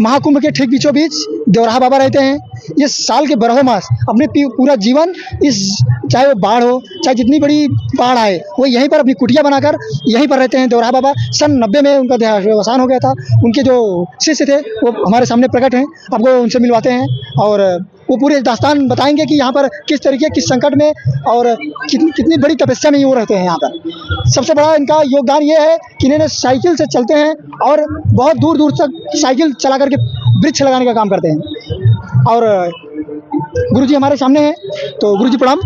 महाकुंभ के ठीक बीचों बीच देवराहा बाबा रहते हैं। ये साल के बारहों मास अपने पूरा जीवन इस, चाहे वो बाढ़ हो, चाहे जितनी बड़ी बाढ़ आए, वो यहीं पर अपनी कुटिया बनाकर यहीं पर रहते हैं। देवराहा बाबा सन 90 में उनका देहावसान हो गया था। उनके जो शिष्य थे वो हमारे सामने प्रकट हैं, आपको उनसे मिलवाते हैं और वो पूरे दास्तान बताएंगे कि यहाँ पर किस तरीके, किस संकट में और कितनी बड़ी तपस्या में वो रहते हैं। यहाँ पर सबसे बड़ा इनका योगदान ये है कि इन्होंने साइकिल से चलते हैं और बहुत दूर दूर तक साइकिल चला करके वृक्ष लगाने का काम करते हैं। और गुरुजी हमारे सामने हैं, तो गुरुजी प्रणाम।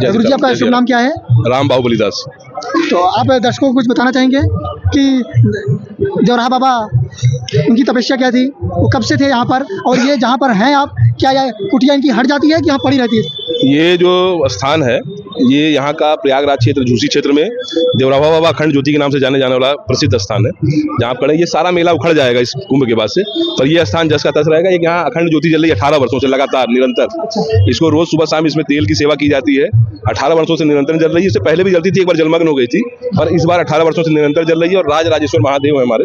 गुरुजी आपका शुभ नाम क्या है? राम बाहुबली दास। तो आप दर्शकों को कुछ बताना चाहेंगे कि देवराहा बाबा उनकी तपस्या क्या थी, वो कब से थे यहाँ पर, और ये जहाँ पर हैं आप, क्या कुटिया इनकी हट जाती है कि यहाँ पड़ी रहती है? ये जो स्थान है ये यहाँ का प्रयागराज क्षेत्र, झूसी क्षेत्र में देवराहा बाबा अखंड ज्योति के नाम से जाने जाने वाला प्रसिद्ध स्थान है। जहाँ पर ये सारा मेला उखड़ जाएगा इस कुंभ के बाद से, पर ये स्थान जस का तस रहेगा। ये यहाँ अखंड ज्योति जल रही है 18 वर्षों से लगातार निरंतर। इसको रोज सुबह शाम इसमें तेल की सेवा की जाती है। 18 वर्षों से निरंतर जल रही है। इससे पहले भी जलती थी, एक बार जलमग्न हो गई थी, पर इस बार 18 वर्षों से निरंतर जल रही है। और राज राजेश्वर महादेव है हमारे,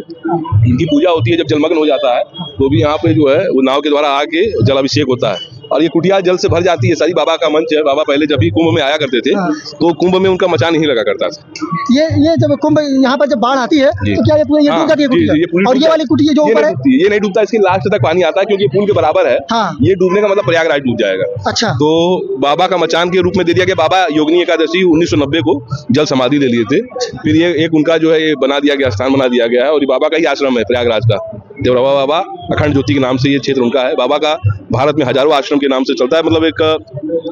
इनकी पूजा होती है। जब जलमग्न हो जाता है तो भी यहाँ पे जो है वो नाव के द्वारा आके जलाभिषेक होता है और ये कुटिया जल से भर जाती है सारी। बाबा का मंच है। बाबा पहले जब भी कुंभ में आया करते थे तो कुंभ में उनका मचान नहीं लगा करता था। ये जब कुंभ यहाँ पर जब बाढ़ आती है तो क्या ये पूरी डूब जाती है कुटिया? और ये वाली कुटिया जो ऊपर है ये नहीं डूबता, इसके लास्ट तक पानी आता है क्योंकि पुल के बराबर है। ये डूबने का मतलब प्रयागराज डूब जाएगा। अच्छा। तो बाबा का मचान के रूप में दे दिया गया। बाबा योगिनी एकादशी 1990 को जल समाधि ले लिए थे। फिर ये एक उनका जो है ये बना दिया गया, स्थान बना दिया गया है। और ये बाबा का ही आश्रम है प्रयागराज का। देवराहा बाबा अखंड ज्योति के नाम से ये क्षेत्र उनका है। बाबा का भारत में हजारों आश्रम के नाम से चलता है। मतलब एक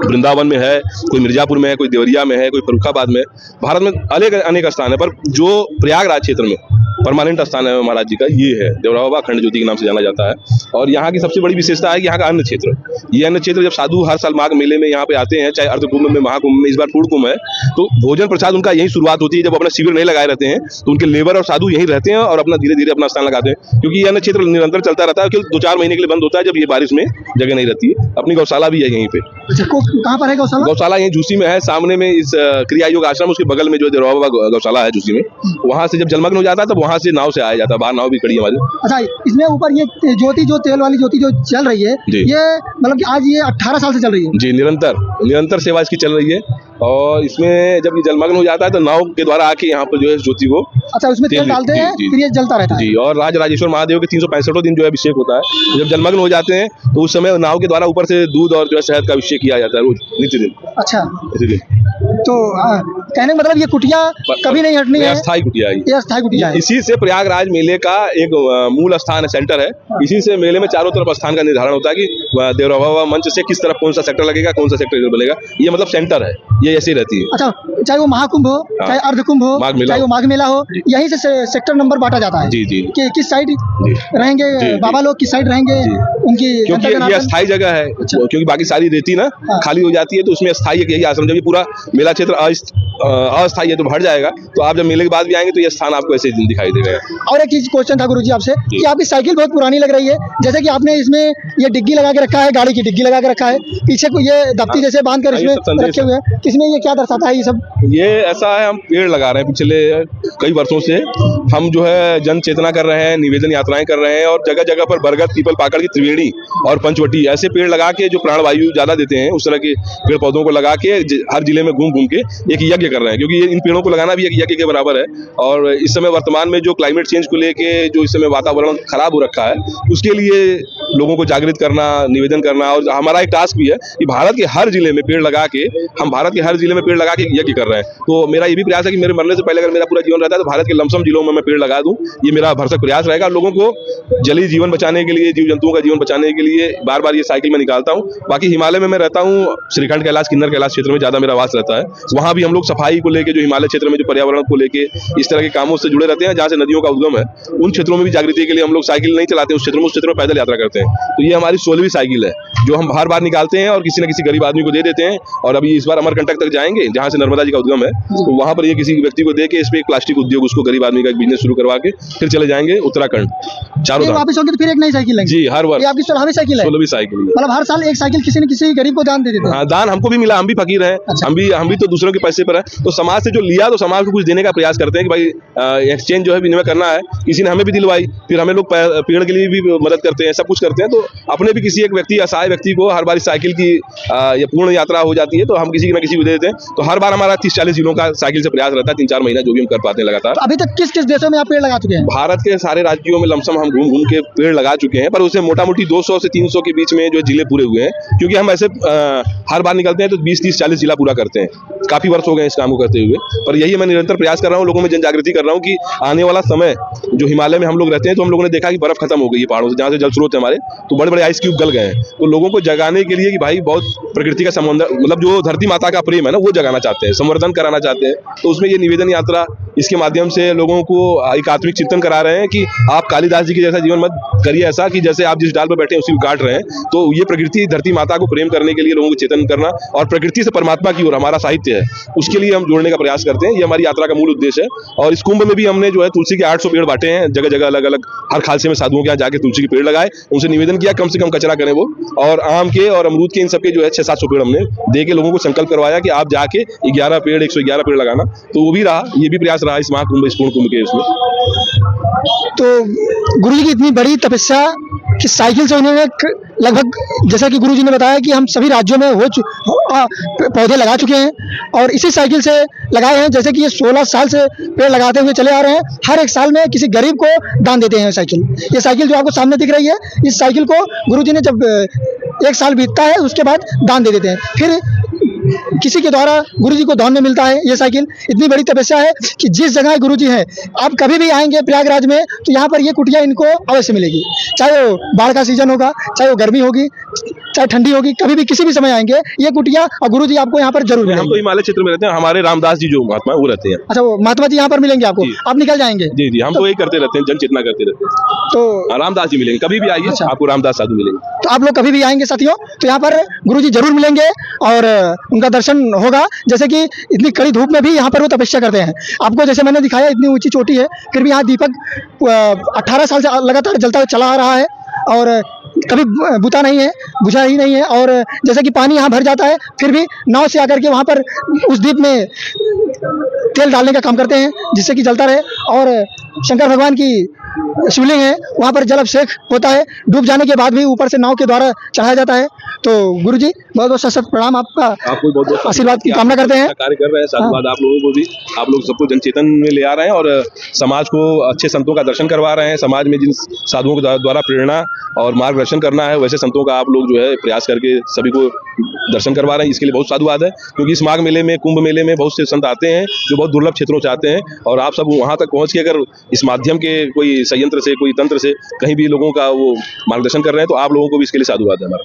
वृंदावन में है, कोई मिर्जापुर में है, कोई देवरिया में है, कोई फर्रुखाबाद में। भारत में अनेक स्थान है, पर जो प्रयागराज क्षेत्र में परमानेंट स्थान है महाराज जी का ये है। देवराहा बाबा अखंड ज्योति के नाम से जाना जाता है। और यहाँ की सबसे बड़ी विशेषता है कि यहाँ का अन्न क्षेत्र, ये अन्न क्षेत्र जब साधु हर साल माघ मेले में यहाँ पे आते हैं, चाहे अर्ध कुंभ में, महाकुंभ में, इस बार पूर्ण कुंभ है, तो भोजन प्रसाद उनका यही शुरुआत होती है। जब अपना शिविर नहीं लगाए रहते हैं तो उनके लेबर और साधु यहीं रहते हैं और अपना धीरे धीरे अपना स्थान लगाते हैं। क्योंकि ये अन्न क्षेत्र निरंतर चलता रहता है, केवल 2-4 महीने के लिए बंद होता है जब ये बारिश में जगह नहीं रहती है। अपनी गौशाला भी है यहीं पे। कहाँ पर है गौशाला? गौशाला यहीं झूसी में है, सामने में इस क्रिया योग आश्रम, उसके बगल में जो देवराहा बाबा गौशाला है झूसी में। वहाँ से जब जलमग्न हो जाता है तब वहाँ से नाव से आया जाता है। बाहर नाव भी खड़ी है हमारी। अच्छा, इसमें ऊपर ये ज्योति, जो तेल वाली ज्योति जो चल रही है, ये मतलब कि आज ये 18 साल से चल रही है? जी, निरंतर सेवा इसकी चल रही है। और इसमें जब ये जलमग्न हो जाता है तो नाव के द्वारा आके यहाँ पर जो है ज्योति को, अच्छा, उसमें तेल डालते हैं, फिर ये जलता रहता है। जी, और राज राजेश्वर महादेव के 365 दिन जो है अभिषेक होता है। जब जलमग्न हो जाते हैं तो उस समय नाव के द्वारा ऊपर से दूध और जो है शहद का अभिषेक किया जाता है रोज नित्य दिन। अच्छा, इसीलिए तो कहने का मतलब ये कुटिया कभी नहीं हटनी है। अस्थायी कुटिया है, ये अस्थायी कुटिया है। इसी से प्रयागराज मेले का एक मूल स्थान है, सेंटर है। इसी से मेले में चारों तरफ स्थान का निर्धारण होता है कि देवराहा बाबा मंच से किस तरफ कौन सा सेक्टर लगेगा, कौन सा सेक्टर बनेगा। ये मतलब सेंटर है, ये ऐसी रहती है। अच्छा, चाहे वो महाकुंभ हो, चाहे अर्ध कुंभ हो, चाहे वो माघ मेला हो, यहीं से सेक्टर नंबर बांटा जाता है। जी जी, कि किस साइड रहेंगे बाबा लोग, किस साइड रहेंगे उनकी, क्योंकि ये अस्थायी जगह है। क्योंकि बाकी सारी रेती ना खाली हो जाती है, तो उसमें अस्थायी है यही आश्रम। जब ये पूरा मेला क्षेत्र अस्थायी है तो भर जाएगा, तो आप जब मेले के बाद भी आएंगे तो ये स्थान आपको ऐसे दिखाई देगा। और एक चीज क्वेश्चन था गुरुजी आपसे कि आपकी साइकिल बहुत पुरानी लग रही है, जैसे कि आपने इसमें ये डिग्गी लगा के रखा है, गाड़ी की डिग्गी लगा के रखा है, पीछे को ये दफ्ती जैसे बांध कर इसमें रखे हुए हैं, इसमें ये क्या दर्शाता है? ये सब ये ऐसा है, हम पेड़ लगा रहे हैं पिछले कई वर्षों से। हम जो है जन चेतना कर रहे हैं, निवेदन यात्राएं कर रहे हैं, और जगह जगह पर बरगद, पीपल, पाकड़ की त्रिवेणी और पंचवटी ऐसे पेड़ लगा के जो प्राणवायु ज्यादा देते हैं, उस तरह के पेड़ पौधों को लगा के हर जिले में घूम घूम के एक यज्ञ कर रहे हैं। क्योंकि इन पेड़ों को लगाना भी एक यज्ञ के बराबर है। और इस समय वर्तमान में जो क्लाइमेट चेंज को लेके जो इस समय वातावरण खराब हो रखा है, उसके लिए लोगों को जागृत करना, निवेदन करना। और हमारा एक टास्क भी है कि भारत के हर जिले में पेड़ लगा के, हम भारत के हर जिले में पेड़ लगा के यज्ञ कर रहे हैं। तो मेरा ये भी प्रयास है कि मेरे मरने से पहले अगर मेरा पूरा जीवन रहता है तो भारत के लमसम जिलों में मैं पेड़ लगा दूं। ये मेरा भरसक प्रयास रहेगा। लोगों को जलीय जीवन बचाने के लिए, जीव जंतुओं का जीवन बचाने के लिए बार बार ये साइकिल में निकालता हूँ। बाकी हिमालय में मैं रहता हूँ, श्रीखंड कैलाश, किन्नर कैलाश क्षेत्र में ज्यादा मेरा वास रहता है। वहाँ भी हम लोग सफाई को लेके, जो हिमालय क्षेत्र में जो पर्यावरण को लेके इस तरह के कामों से जुड़े रहते हैं, जहाँ से नदियों का उद्गम है, उन क्षेत्रों में भी जागृति के लिए हम लोग साइकिल नहीं चलाते उस क्षेत्र में पैदल यात्रा करते हैं। करते हैं। तो ये हमारी 16वीं साइकिल है जो हम हर बार निकालते हैं और किसी न किसी गरीब आदमी को दे देते हैं। और अभी इस बार अमरकंटक तक जाएंगे जहाँ से नर्मदा जी का उद्गम है, तो वहाँ पर ये किसी व्यक्ति को दे के इस पे एक प्लास्टिक उद्योग उसको गरीब आदमी का एक बिजनेस शुरू करवा के फिर चले जाएंगे उत्तराखंड चारों धाम। वापस होगी तो फिर एक नई साइकिल लेंगे। जी, हर वर्ष। ये आपकी 16वीं साइकिल है? 16वीं साइकिल है। मतलब हर साल एक साइकिल किसी न किसी गरीब को दान दे देते हैं। हाँ, दान हमको भी मिला, हम भी फकीर हैं। अच्छा। हम भी तो दूसरों के पैसे पर है, तो समाज से जो लिया तो समाज को कुछ देने का प्रयास करते हैं कि भाई एक्सचेंज जो है विनिमय करना है। किसी ने हमें भी दिलवाई, फिर हमें लोग पेड़ के लिए भी मदद करते हैं, सब कुछ करते हैं। तो अपने भी किसी एक व्यक्ति असहाय व्यक्ति को हर बार साइकिल की ये पूर्ण यात्रा हो जाती है तो हम किसी न किसी को दे देते हैं। तो हर बार हमारा 30-40 जिलों का साइकिल से प्रयास रहता है, 3-4 महीना जो भी हम कर पाते हैं लगातार। तो अभी तक किस किस देशों में आप पेड़ लगा चुके हैं? भारत के सारे राज्यों में लमसम हम घूम घूम के पेड़ लगा चुके हैं, पर उसे मोटा मोटी 200 से 300 के बीच में जो जिले पूरे हुए हैं। क्योंकि हम ऐसे हर बार निकलते हैं तो 20-30-40 जिला पूरा करते हैं। काफी वर्ष हो गए इस काम को करते हुए, पर यही मैं निरंतर प्रयास कर रहा हूँ, लोगों में जन जागृति कर रहा हूँ कि आने वाला समय जो हिमालय में हम लोग रहते हैं तो हम लोगों ने देखा कि बर्फ खत्म हो गई है पहाड़ों से, जहाँ से जल स्रोत है हमारे, तो बड़े बड़े आइस क्यूब गल गए हैं। तो लोगों को जगाने के लिए कि भाई बहुत प्रकृति का संबंध, मतलब जो धरती माता का प्रेम है ना, वो जगाना चाहते हैं, संवर्धन कराना चाहते हैं। तो उसमें ये निवेदन यात्रा इसके माध्यम से लोगों को एक आत्मिक चिंतन करा रहे हैं कि आप कालिदास जी के जैसा जीवन मत करिए, ऐसा कि जैसे आप जिस डाल पर बैठे हैं उसी को काट रहे हैं। तो ये प्रकृति धरती माता को प्रेम करने के लिए लोगों को चेतन करना और प्रकृति से परमात्मा की ओर हमारा साहित्य है, उसके लिए हम जोड़ने का प्रयास करते हैं। ये हमारी यात्रा का मूल उद्देश्य है। और इस कुंभ में भी हमने जो है तुलसी के 800 पेड़ बांटे हैं, जगह जगह अलग अलग हर खालसे में साधुओं के यहाँ जाके तुलसी के पेड़ लगाए, उनसे निवेदन किया कम से कम कचरा करें वो। और आम के और अमरूद के इन सबके जो है 600-700 पेड़ हमने दे के लोगों को संकल्प करवाया कि आप जाके 11 पेड़ 111 पेड़ लगाना। तो वो भी रहा, ये भी प्रयास रहा इस महाकुंभ, इस पूर्ण कुंभ के उसमें। तो गुरुजी की इतनी बड़ी तपस्या कि साइकिल से उन्होंने लगभग, जैसा कि गुरुजी ने बताया कि हम सभी राज्यों में पौधे लगा चुके हैं और इसी साइकिल से लगाए हैं। जैसे कि ये 16 साल से पेड़ लगाते हुए चले आ रहे हैं। हर एक साल में किसी गरीब को दान देते हैं साइकिल। ये साइकिल जो आपको सामने दिख रही है, इस साइकिल को गुरुजी ने जब 1 साल बीतता है उसके बाद दान दे देते हैं। फिर किसी के द्वारा गुरुजी को दान में मिलता है ये साइकिल। इतनी बड़ी तपस्या है कि जिस जगह गुरुजी है, आप कभी भी आएंगे प्रयागराज में तो यहाँ पर ये कुटिया इनको अवश्य मिलेगी। चाहे वो बाढ़ का सीजन होगा, चाहे वो गर्मी होगी, चाहे ठंडी होगी, कभी भी किसी भी समय आएंगे ये कुटिया और गुरुजी आपको यहाँ पर जरूर मिलेंगे। हम तो हिमालय क्षेत्र में रहते हैं, हमारे रामदास जी जो महात्मा वो रहते हैं। अच्छा, वो महात्मा जी यहाँ पर मिलेंगे आपको, आप निकल जाएंगे? जी जी, हम तो यही करते रहते हैं, जन चेतना करते रहते हैं। तो रामदास जी मिलेंगे, कभी भी आइए। अच्छा। आपको रामदास साधु मिलेंगे। तो आप लोग कभी भी आएंगे साथियों तो यहाँ पर गुरुजी जरूर मिलेंगे और उनका दर्शन होगा। जैसे कि इतनी कड़ी धूप में भी यहाँ पर वो तपस्या करते हैं। आपको जैसे मैंने दिखाया इतनी ऊंची चोटी है, फिर भी यहाँ दीपक 18 साल से लगातार जलता हुआ चला आ रहा है और कभी बुता नहीं है, बुझा ही नहीं है। और जैसे कि पानी यहाँ भर जाता है फिर भी नाव से आकर के वहाँ पर उस दीप में तेल डालने का काम करते हैं जिससे कि जलता रहे। और शंकर भगवान की शिवलिंग है, वहाँ पर जल अभिषेक होता है, डूब जाने के बाद भी ऊपर से नाव के द्वारा चढ़ाया जाता है। तो गुरुजी बहुत बहुत सशक्त प्रणाम, आपका आपको बहुत बहुत आशीर्वाद की कामना करते हैं। कार्य कर रहे हैं, साधुवाद आप लोगों को भी। आप लोग सबको जनचेतन में ले आ रहे हैं और समाज को अच्छे संतों का दर्शन करवा रहे हैं। समाज में जिन साधुओं के द्वारा प्रेरणा और मार्गदर्शन करना है, वैसे संतों का आप लोग जो है प्रयास करके सभी को दर्शन करवा रहे हैं। इसके लिए बहुत साधुवाद है, क्योंकि इस माघ मेले में, कुंभ मेले में बहुत से संत आते हैं जो बहुत दुर्लभ क्षेत्रों से आते हैं। और आप सब वहाँ तक पहुँच के अगर इस माध्यम के कोई संयंत्र से, कोई तंत्र से कहीं भी लोगों का वो मार्गदर्शन कर रहे हैं तो आप लोगों को भी इसके लिए साधुवाद है हमारा।